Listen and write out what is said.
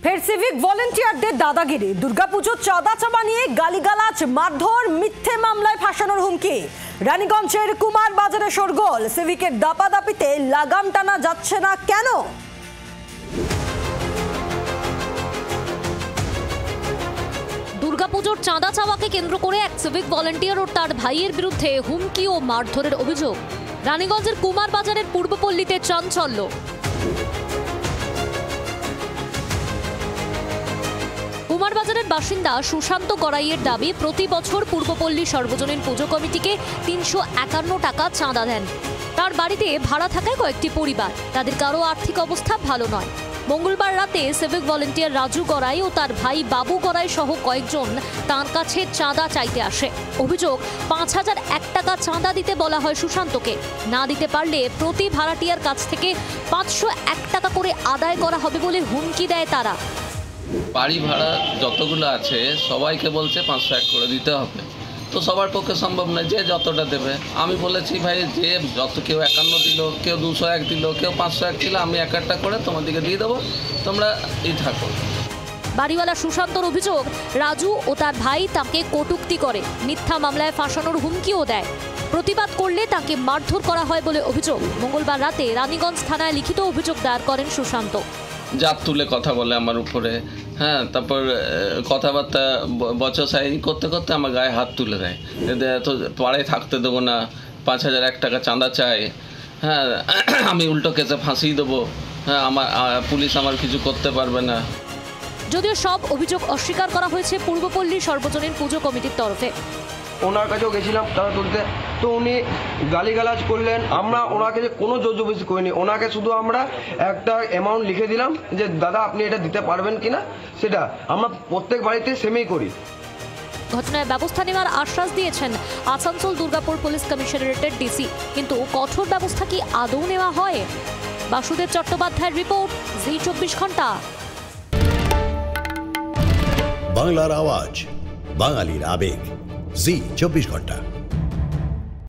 ফের সিভিক ভলেন্টিয়ারদের দাদাগিরি, দুর্গাপুজোর চাঁদা চাওয়া নিয়ে গালিগালাজ, মারধর, মিথ্যে মামলায় ফাঁসানোর হুমকি। রানীগঞ্জের কুমার বাজারে শোরগোল, সিভিকের দাপাদাপিতে লাগাম টানা যাচ্ছে না কেন? দুর্গাপুজোর চাঁদা চাওয়াকে কেন্দ্র করে এক সিভিক ভলেন্টিয়ার ও তার ভাইয়ের বিরুদ্ধে হুমকি ও মারধরের অভিযোগ। রানীগঞ্জের কুমার বাজারের পূর্বপল্লীতে চাঞ্চল্য। কুমার বাজারের বাসিন্দা সুশান্ত গড়াইয়ের দাবি, প্রতি বছর পূর্বপল্লী সর্বজনীন পুজো কমিটিকে ৩৫১ টাকা চাঁদা দেন। তার বাড়িতে ভাড়া থাকায় কয়েকটি পরিবার, তাদের কারো আর্থিক অবস্থা ভালো নয়। মঙ্গলবার রাতে সিভিক ভলেন্টিয়ার রাজু গড়াই ও তার ভাই বাবু গড়াই সহ কয়েকজন তাঁর কাছে চাঁদা চাইতে আসে। অভিযোগ, ৫০০১ টাকা চাঁদা দিতে বলা হয় সুশান্তকে। না দিতে পারলে প্রতি ভাড়াটিয়ার কাছ থেকে ৫০১ টাকা করে আদায় করা হবে বলে হুমকি দেয় তারা। বাড়ি ভাড়া যতগুলো আছে সবাইকে বলছে ৫০১ করে দিতে হবে, তো সবার পক্ষে সম্ভব নয়, যে যতটা দেবে। আমি বলেছি ভাই, যে যত কেউ ৫১ দিল, কেউ ২০১ দিল, কেউ ৫০১ দিল, আমি ১ করে তোমাদেরকে দিয়ে দেবো, তোমরা থাকো। বাড়িওয়ালা সুশান্তর অভিযোগ, রাজু ও তার ভাই তাকে কটূক্তি করে, মিথ্যা মামলায় ফাঁসানোর হুমকিও দেয়। প্রতিবাদ করলে তাকে মারধর করা হয় বলে অভিযোগ। মঙ্গলবার রাতে রানীগঞ্জ থানায় লিখিত অভিযোগ দায়ের করেন সুশান্ত। জাত তুলে কথা বলে আমার উপরে, হ্যাঁ, তারপর কথাবার্তা বচসাই করতে করতে আমার গায়ে হাত তুলে দেয়। তো পাড়ায় থাকতে দেবো না, ৫০০১ টাকা চাঁদা চাই, হ্যাঁ, আমি উল্টো কেসে ফাঁসিয়ে দেবো, হ্যাঁ, পুলিশ আমার কিছু করতে পারবে না। যদিও সব অভিযোগ অস্বীকার করা হয়েছে পূর্বপল্লী সর্বজনীন পুজো কমিটির তরফে। ওনার কাছেও গেছিলাম তারা তুলতে, তো উনি গালিগালাজ করলেন। আমরা ওনাকে যে কোনো জোরজবরদস্তি করিনি, ওনাকে শুধু আমরা একটা অ্যামাউন্ট লিখে দিলাম যে দাদা আপনি এটা দিতে পারবেন কিনা, সেটা আমরা প্রত্যেক বাড়িতে সেমই করি। ঘটনায় ব্যবস্থা নেওয়ার আশ্বাস দিয়েছেন আসানসোল দুর্গাপুর পুলিশ কমিশনারেটের ডিসি, কিন্তু কঠোর ব্যবস্থা কি আদৌ নেওয়া হয়? বাসুদেব চট্টোপাধ্যায়ের রিপোর্ট, জি ২৪ ঘন্টা। বাংলার আওয়াজ, বাঙালির আবেগ, জি ২৪ ঘন্টা।